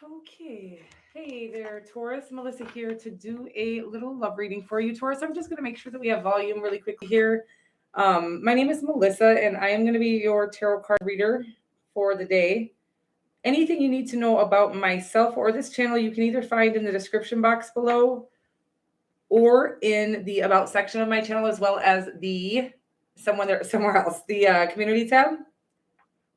Okay. Hey there, Taurus. Melissa here to do a little love reading for you, Taurus. I'm just going to make sure that we have volume really quickly here. My name is Melissa, and I am going to be your tarot card reader for the day. Anything you need to know about myself or this channel, you can either find in the description box below or in the About section of my channel, as well as the somewhere else, the community tab.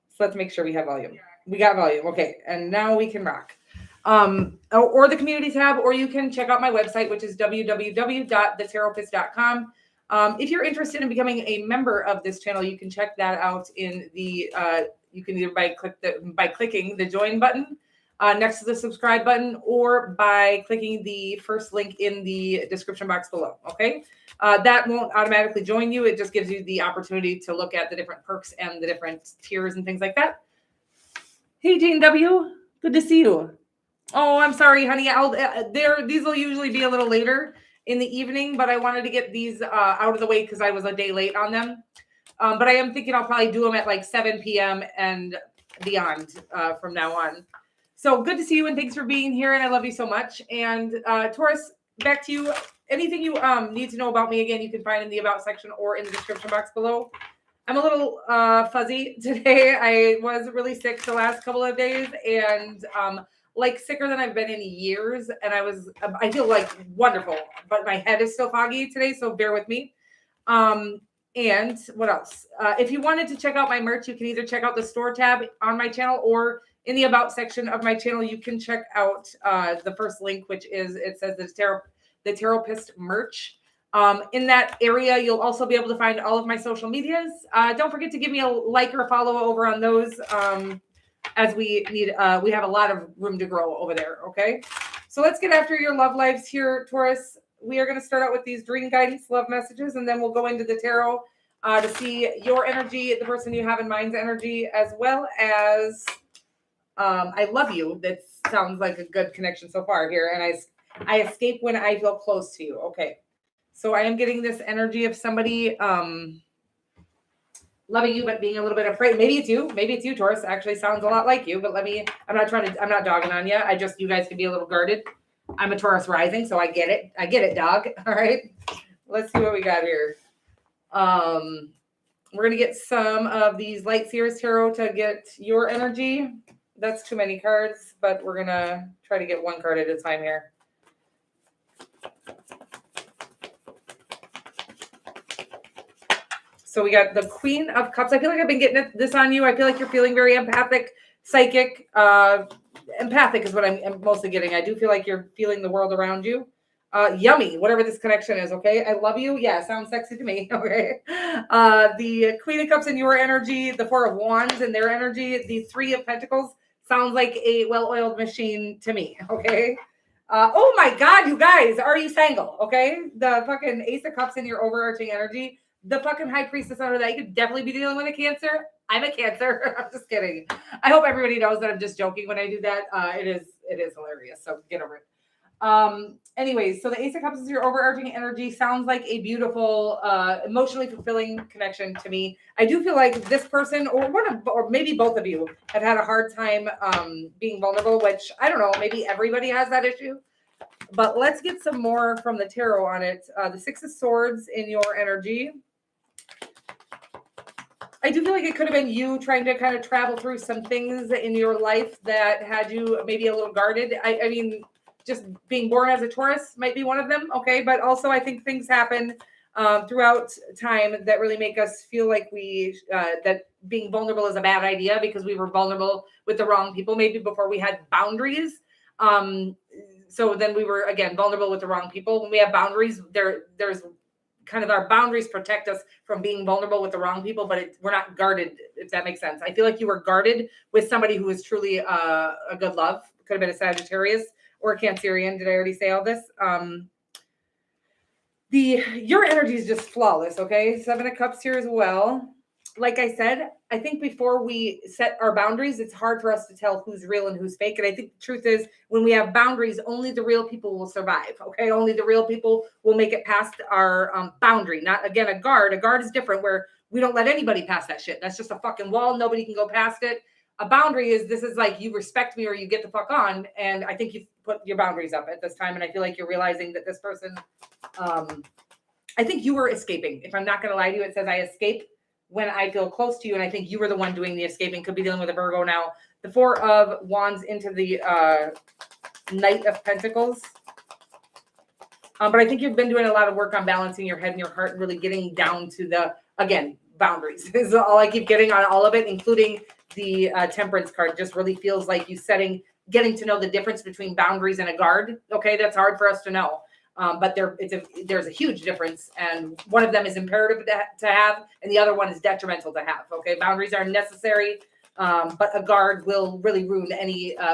So let's make sure we have volume. We got volume. Okay. And now we can rock. Or the community tab, or you can check out my website, which is www.thetaropist.com. If you're interested in becoming a member of this channel, you can check that out in the, you can either by clicking the join button next to the subscribe button, or by clicking the first link in the description box below. Okay. That won't automatically join you. It just gives you the opportunity to look at the different perks and the different tiers and things like that. Hey, Jane W. Good to see you. Oh, I'm sorry, honey. These will usually be a little later in the evening, but I wanted to get these out of the way because I was a day late on them. But I am thinking I'll probably do them at like 7 p.m. and beyond from now on. So good to see you, and thanks for being here, and I love you so much. And Taurus, back to you. Anything you need to know about me, again, you can find in the About section or in the description box below. I'm a little fuzzy today. I was really sick the last couple of days, and like sicker than I've been in years. And I feel like wonderful, but my head is still foggy today, so bear with me. And what else? If you wanted to check out my merch, you can either check out the store tab on my channel, or in the About section of my channel, you can check out the first link, which is, it says the Taropist merch. In that area, you'll also be able to find all of my social medias. Don't forget to give me a like or a follow over on those, as we have a lot of room to grow over there. Okay. So let's get after your love lives here, Taurus. We are going to start out with these dream guidance love messages, and then we'll go into the tarot to see your energy, the person you have in mind's energy, as well as I love you. That sounds like a good connection so far here. And I escape when I feel close to you. Okay. So I am getting this energy of somebody loving you, but being a little bit afraid. Maybe it's you. Maybe it's you, Taurus. Actually sounds a lot like you, but I'm not dogging on you. You guys can be a little guarded. I'm a Taurus rising, so I get it. I get it, dog. All right. Let's see what we got here. We're going to get some of these Light Seers Tarot to get your energy. That's too many cards, but we're going to try to get one card at a time here. So we got the Queen of Cups. I feel like I've been getting this on you. I feel like you're feeling very empathic, psychic. Empathic is what I'm mostly getting. I do feel like you're feeling the world around you. Yummy, whatever this connection is, okay? I love you. Yeah, sounds sexy to me, okay? The Queen of Cups in your energy, the Four of Wands in their energy, the Three of Pentacles sounds like a well-oiled machine to me, okay? Oh my God, you guys, are you single, okay? The fucking Ace of Cups in your overarching energy. The fucking High Priestess under that, you could definitely be dealing with a Cancer. I'm a Cancer. I'm just kidding. I hope everybody knows that I'm just joking when I do that. It is hilarious. So get over it. Anyways, so the Ace of Cups is your overarching energy. Sounds like a beautiful, emotionally fulfilling connection to me. I do feel like this person, or maybe both of you, have had a hard time being vulnerable, which I don't know. Maybe everybody has that issue. But let's get some more from the tarot on it. The Six of Swords in your energy. I do feel like it could have been you trying to kind of travel through some things in your life that had you maybe a little guarded. I mean, just being born as a Taurus might be one of them. Okay. But also I think things happen throughout time that really make us feel like that being vulnerable is a bad idea because we were vulnerable with the wrong people, maybe before we had boundaries. So then we were, again, vulnerable with the wrong people. When we have boundaries, there's kind of our boundaries protect us from being vulnerable with the wrong people, but we're not guarded, if that makes sense. I feel like you were guarded with somebody who is truly a good love. Could have been a Sagittarius or a Cancerian. Did I already say all this? Your energy is just flawless, okay? Seven of Cups here as well. Like I said, I think before we set our boundaries, it's hard for us to tell who's real and who's fake. And I think the truth is, when we have boundaries, only the real people will survive, okay? Only the real people will make it past our boundary. Not, again, a guard. A guard is different, where we don't let anybody pass that shit. That's just a fucking wall. Nobody can go past it. A boundary is, this is like, you respect me or you get the fuck on. And I think you've put your boundaries up at this time. And I feel like you're realizing that this person, I think you were escaping. If I'm not going to lie to you, it says I escape when I feel close to you. And I think you were the one doing the escaping. Could be dealing with a Virgo now. The 4 of Wands into the Knight of Pentacles. But I think you've been doing a lot of work on balancing your head and your heart and really getting down to the, again, boundaries. This is all I keep getting on all of it, including the Temperance card. Just really feels like you getting to know the difference between boundaries and a guard. Okay, that's hard for us to know. But there's a huge difference. And one of them is imperative to have, and the other one is detrimental to have. Okay, boundaries are necessary, but a guard will really ruin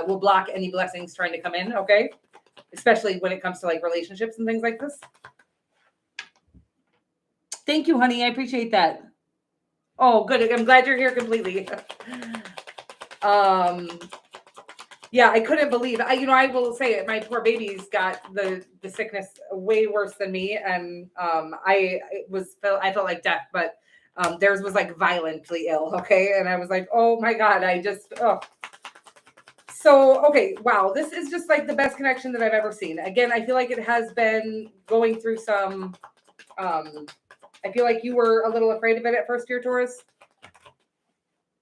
will block any blessings trying to come in. Okay. Especially when it comes to like relationships and things like this. Thank you, honey. I appreciate that. Oh, good. I'm glad you're here completely. Yeah, I couldn't believe. I will say it. My poor baby's got the sickness way worse than me, and I felt like death, but theirs was like violently ill. Okay, and I was like, oh my god, So, okay, wow, this is just like the best connection that I've ever seen. Again, I feel like it has been going through some, I feel like you were a little afraid of it at first, dear Taurus.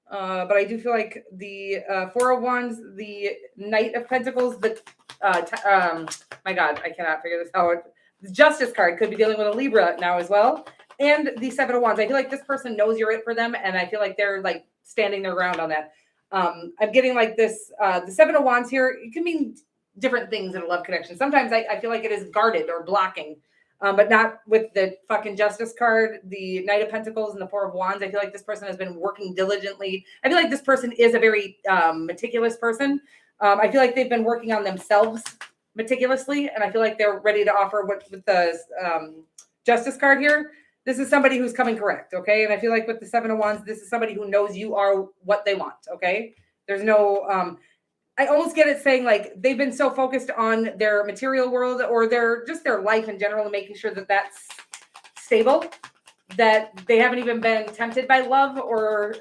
But I do feel like the 4 of Wands, the Knight of Pentacles, my God, I cannot figure this out. The Justice card could be dealing with a Libra now as well. And the 7 of Wands. I feel like this person knows you're it for them, and I feel like they're like standing their ground on that. I'm getting like this, the 7 of Wands here, it can mean different things in a love connection. Sometimes I feel like it is guarded or blocking, but not with the fucking Justice card, the Knight of Pentacles, and the 4 of Wands. I feel like this person has been working diligently. I feel like this person is a very meticulous person. I feel like they've been working on themselves meticulously, and I feel like they're ready to offer with the Justice card here. This is somebody who's coming correct, okay? And I feel like with the 7 of Wands, this is somebody who knows you are what they want, okay? There's no, I almost get it saying like they've been so focused on their material world or their life in general and making sure that that's stable, that they haven't even been tempted by love or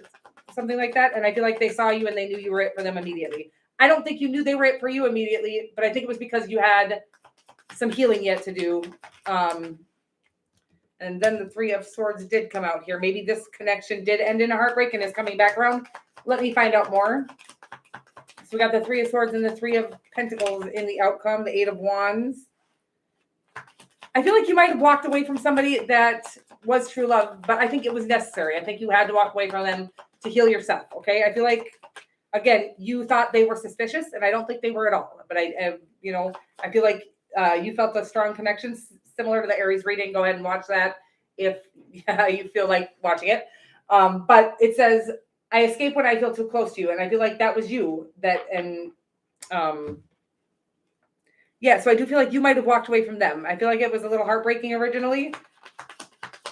something like that. And I feel like they saw you and they knew you were it for them immediately. I don't think you knew they were it for you immediately, but I think it was because you had some healing yet to do. And then the 3 of Swords did come out here. Maybe this connection did end in a heartbreak and is coming back around. Let me find out more. So we got the 3 of Swords and the 3 of Pentacles in the outcome, the 8 of Wands. I feel like you might have walked away from somebody that was true love, but I think it was necessary. I think you had to walk away from them to heal yourself, okay? I feel like, again, you thought they were suspicious, and I don't think they were at all. But I feel like you felt a strong connection similar to the Aries reading. Go ahead and watch that if you feel like watching it. But it says, I escape when I feel too close to you. And I feel like that was you so I do feel like you might have walked away from them. I feel like it was a little heartbreaking originally.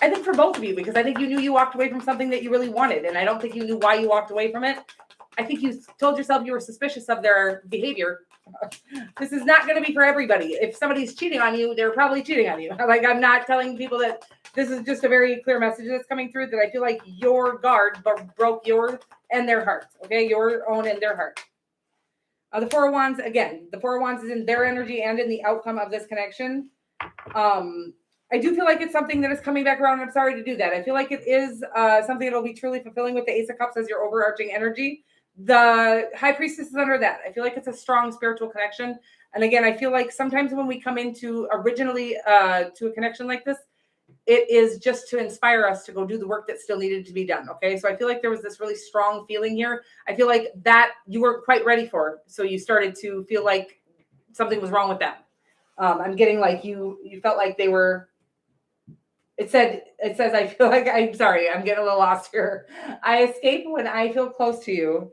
I think for both of you, because I think you knew you walked away from something that you really wanted. And I don't think you knew why you walked away from it. I think you told yourself you were suspicious of their behavior. This is not going to be for everybody. If somebody's cheating on you, they're probably cheating on you. Like, I'm not telling people that. This is just a very clear message that's coming through that I feel like your guard broke yours and their heart. Okay, your own and their heart. The 4 of Wands, again, the 4 of Wands is in their energy and in the outcome of this connection. I do feel like it's something that is coming back around. I'm sorry to do that. I feel like it is something that will be truly fulfilling with the Ace of Cups as your overarching energy. The High Priestess is under that. I feel like it's a strong spiritual connection. And again, I feel like sometimes when we come into originally to a connection like this, it is just to inspire us to go do the work that still needed to be done. Okay. So I feel like there was this really strong feeling here. I feel like that you weren't quite ready for. So you started to feel like something was wrong with them. I'm getting like you felt like they were. It says, I feel like, I'm sorry, I'm getting a little lost here. I escape when I feel close to you.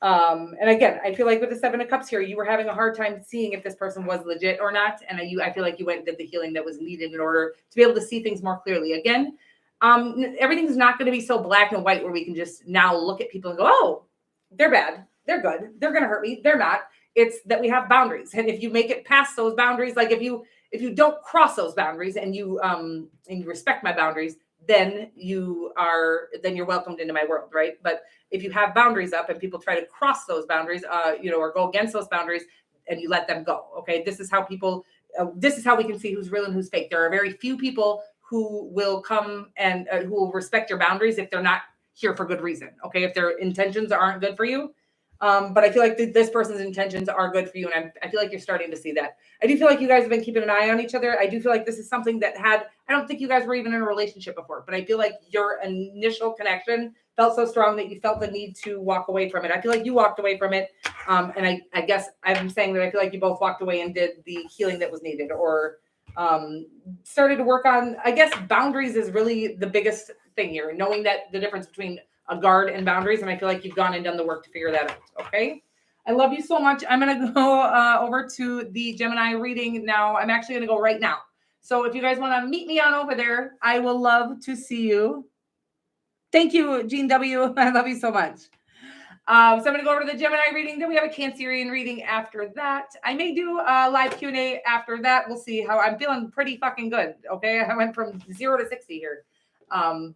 And again, I feel like with the 7 of Cups here, you were having a hard time seeing if this person was legit or not. And I feel like you went and did the healing that was needed in order to be able to see things more clearly. Again, everything's not going to be so black and white where we can just now look at people and go, oh, they're bad. They're good. They're going to hurt me. They're not. It's that we have boundaries. And if you make it past those boundaries, like if you don't cross those boundaries and you respect my boundaries, then you're welcomed into my world, right? But if you have boundaries up and people try to cross those boundaries, or go against those boundaries, and you let them go, okay? This is how we can see who's real and who's fake. There are very few people who will come and who will respect your boundaries if they're not here for good reason, okay? If their intentions aren't good for you. But I feel like this person's intentions are good for you, and I feel like you're starting to see that. I do feel like you guys have been keeping an eye on each other. I do feel like this is something that I don't think you guys were even in a relationship before, but I feel like your initial connection felt so strong that you felt the need to walk away from it. I feel like you walked away from it. And I guess I'm saying that I feel like you both walked away and did the healing that was needed, or started to work on, I guess boundaries is really the biggest thing here, knowing that the difference between a guard and boundaries. And I feel like you've gone and done the work to figure that out. Okay. I love you so much. I'm going to go over to the Gemini reading now. I'm actually going to go right now. So if you guys want to meet me on over there, I will love to see you. Thank you, Jean W. I love you so much. So I'm going to go over to the Gemini reading. Then we have a Cancerian reading after that. I may do a live Q&A after that. We'll see how I'm feeling. Pretty fucking good. Okay. I went from 0 to 60 here.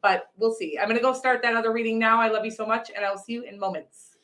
But we'll see. I'm going to go start that other reading now. I love you so much, and I'll see you in moments.